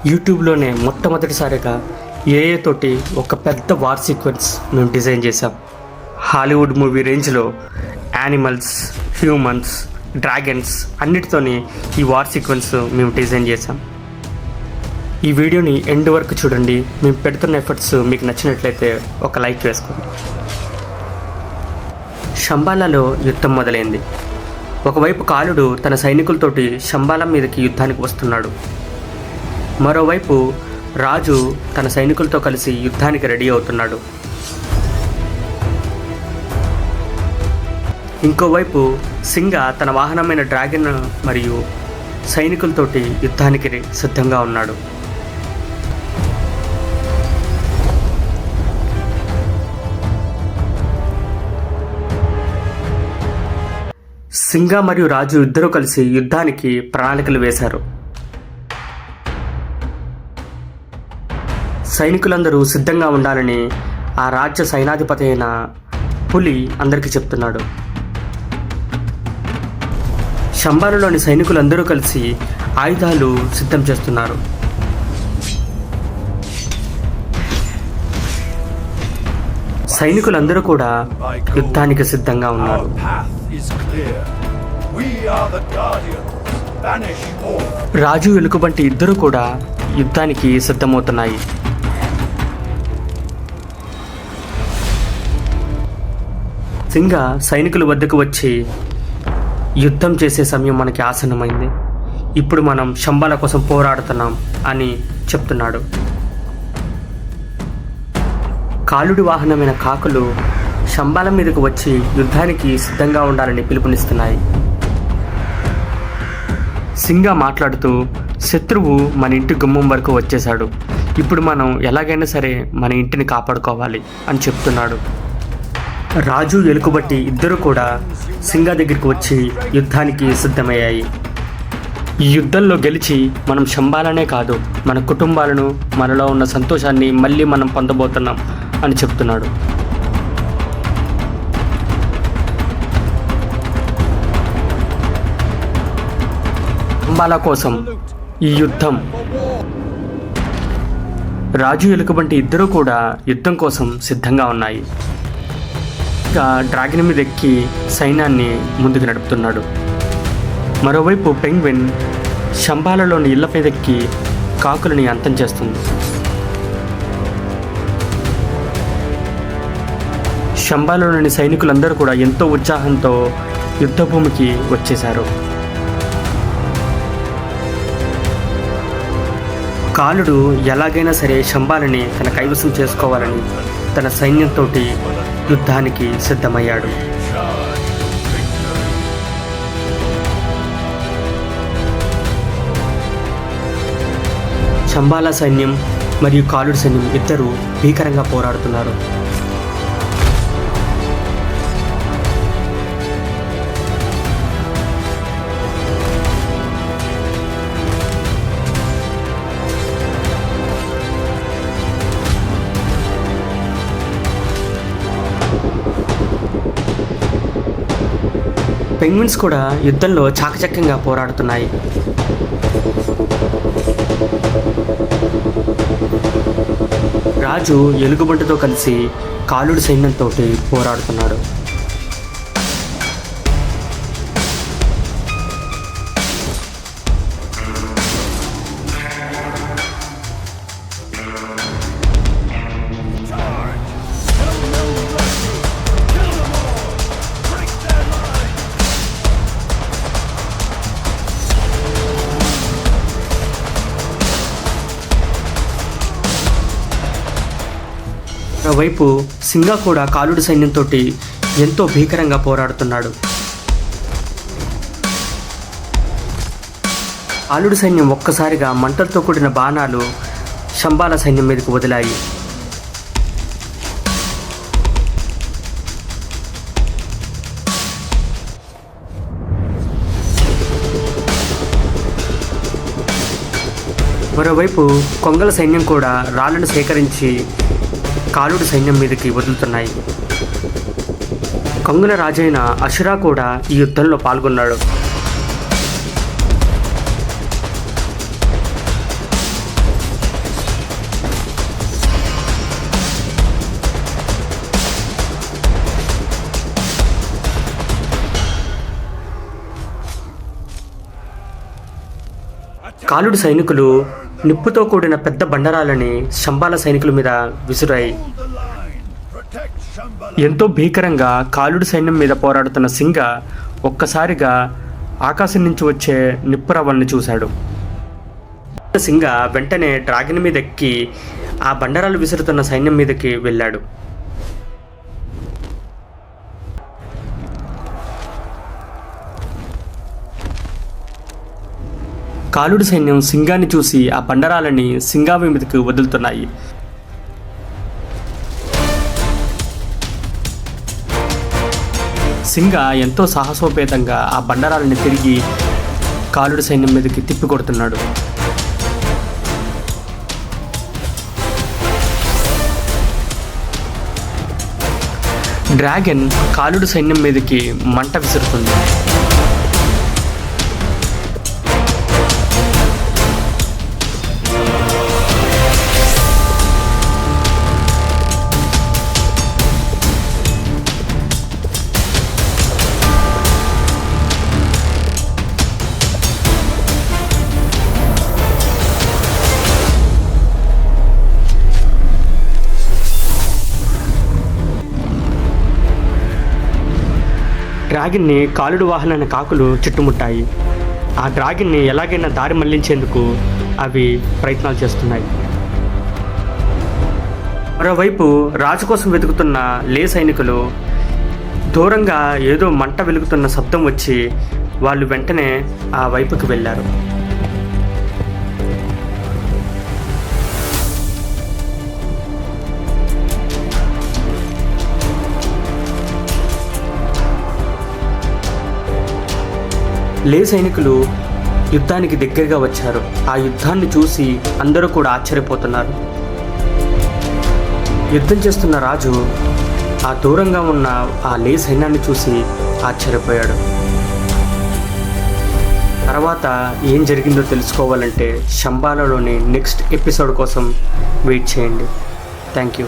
యూట్యూబ్లోనే మొట్టమొదటిసారిగా ఏఏ తోటి ఒక పెద్ద వార్ సీక్వెన్స్ మేము డిజైన్ చేసాం. హాలీవుడ్ మూవీ రేంజ్లో యానిమల్స్, హ్యూమన్స్, డ్రాగన్స్ అన్నిటితోని ఈ వార్ సీక్వెన్స్ మేము డిజైన్ చేసాం. ఈ వీడియోని ఎండ్ వరకు చూడండి. మేము పెడుతున్న ఎఫర్ట్స్ మీకు నచ్చినట్లయితే ఒక లైక్ వేసుకోండి. శంబాలాలో యుద్ధం మొదలైంది. ఒకవైపు కాలుడు తన సైనికులతోటి శంబాలా మీదకి యుద్ధానికి వస్తున్నాడు. మరోవైపు రాజు తన సైనికులతో కలిసి యుద్ధానికి రెడీ అవుతున్నాడు. ఇంకోవైపు సింగ తన వాహనమైన డ్రాగన్ మరియు సైనికులతోటి యుద్ధానికి సిద్ధంగా ఉన్నాడు. సింగ మరియు రాజు ఇద్దరూ కలిసి యుద్ధానికి ప్రణాళికలు వేశారు. సైనికులందరూ సిద్ధంగా ఉండాలని ఆ రాజ్య సైనాధిపతి అయిన పులి అందరికీ చెప్తున్నాడు. శంబాలాలోని సైనికులందరూ కలిసి ఆయుధాలు సిద్ధం చేస్తున్నారు. సైనికులందరూ కూడా యుద్ధానికి సిద్ధంగా ఉన్నారు. రాజు ఎలుకబంటి ఇద్దరు కూడా యుద్ధానికి సిద్ధమవుతున్నాయి. సింగ సైనికుల వద్దకు వచ్చి యుద్ధం చేసే సమయం మనకి ఆసన్నమైంది, ఇప్పుడు మనం శంబాలా కోసం పోరాడుతున్నాం అని చెప్తున్నాడు. కాలుడి వాహనమైన కాకులు శంబాలా మీదకు వచ్చి యుద్ధానికి సిద్ధంగా ఉండాలని పిలుపునిస్తున్నాయి. సింగ మాట్లాడుతూ, శత్రువు మన ఇంటి గుమ్మం వరకు వచ్చేశాడు, ఇప్పుడు మనం ఎలాగైనా సరే మన ఇంటిని కాపాడుకోవాలి అని చెప్తున్నాడు. రాజు ఎలుకబట్టి ఇద్దరు కూడా సింగ దగ్గరికి వచ్చి యుద్ధానికి సిద్ధమయ్యాయి. ఈ యుద్ధంలో గెలిచి మనం శంబాలానే కాదు, మన కుటుంబాలను, మనలో ఉన్న సంతోషాన్ని మళ్ళీ మనం పొందబోతున్నాం అని చెప్తున్నాడు. శంబాలా కోసం ఈ యుద్ధం. రాజు ఎలుకబంటి ఇద్దరూ కూడా యుద్ధం కోసం సిద్ధంగా ఉన్నాయి. ఇంకా డ్రాగన్ మీద ఎక్కి సైన్యాన్ని ముందుకు నడుపుతున్నాడు. మరోవైపు పెంగ్విన్ శంబాలాలోని ఇళ్ల మీదెక్కి కాకులని అంతం చేస్తుంది. శంబాలాలోని సైనికులందరూ కూడా ఎంతో ఉత్సాహంతో యుద్ధభూమికి వచ్చేశారు. కాలుడు ఎలాగైనా సరే శంబాలని తన కైవసం చేసుకోవాలని తన సైన్యంతో యుద్ధానికి సిద్ధమయ్యాడు. శంబాలా సైన్యం మరియు కాలుడు సైన్యం ఇద్దరు భీకరంగా పోరాడుతున్నారు. పెంగ్విన్స్ కూడా యుద్ధంలో చాకచక్యంగా పోరాడుతున్నాయి. రాజు ఎలుగుబంటితో కలిసి కాలుడి సైన్యంతో పోరాడుతున్నాడు. మరోవైపు సింగ కూడా కాలుడి సైన్యంతో ఎంతో భీకరంగా పోరాడుతున్నాడు. కాలుడి సైన్యం ఒక్కసారిగా మంటలతో కూడిన బాణాలు శంబాలా సైన్యం మీదకు వదిలాయి. మరోవైపు కొంగల సైన్యం కూడా రాళ్లను సేకరించి కాలుడి సైన్యం మీదకి వదులుతున్నాయి. కొంగల రాజైన అషురా కూడా ఈ యుద్ధంలో పాల్గొన్నాడు. కాలుడు సైనికులు నిప్పుతో కూడిన పెద్ద బండరాలని శంబాల సైనికుల మీద విసిరాయి. ఎంతో భీకరంగా కాలుడు సైన్యం మీద పోరాడుతున్న సింగ ఒక్కసారిగా ఆకాశం నుంచి వచ్చే నిప్పురవ్వల్ని చూశాడు. సింగ వెంటనే డ్రాగన్ మీద ఎక్కి ఆ బండరాలు విసురుతున్న సైన్యం మీదకి వెళ్ళాడు. కాలుడు సైన్యం సింగాన్ని చూసి ఆ బండరాలని సింగావి మీదకి వదులుతున్నాయి. సింగ ఎంతో సాహసోపేతంగా ఆ బండరాలని తిరిగి కాలుడు సైన్యం మీదకి తిప్పికొడుతున్నాడు. డ్రాగన్ కాలుడు సైన్యం మీదకి మంట విసురుతుంది. డ్రాగన్ని కాలుడు వాహనాన్ని కాకులు చుట్టుముట్టాయి. ఆ డ్రాగన్ని ఎలాగైనా దారి మళ్లించేందుకు అవి ప్రయత్నాలు చేస్తున్నాయి. మరోవైపు రాజు కోసం వెతుకుతున్న లే సైనికులు దూరంగా ఏదో మంట వెలుగుతున్న శబ్దం వచ్చి వాళ్ళు వెంటనే ఆ వైపుకి వెళ్ళారు. లే సైనికులు యుద్ధానికి దగ్గరగా వచ్చారు. ఆ యుద్ధాన్ని చూసి అందరూ కూడా ఆశ్చర్యపోతున్నారు. యుద్ధం చేస్తున్న రాజు ఆ దూరంగా ఉన్న ఆ లే సైన్యాన్ని చూసి ఆశ్చర్యపోయాడు. తర్వాత ఏం జరిగిందో తెలుసుకోవాలంటే శంబాలలోని నెక్స్ట్ ఎపిసోడ్ కోసం వెయిట్ చేయండి. Thank you.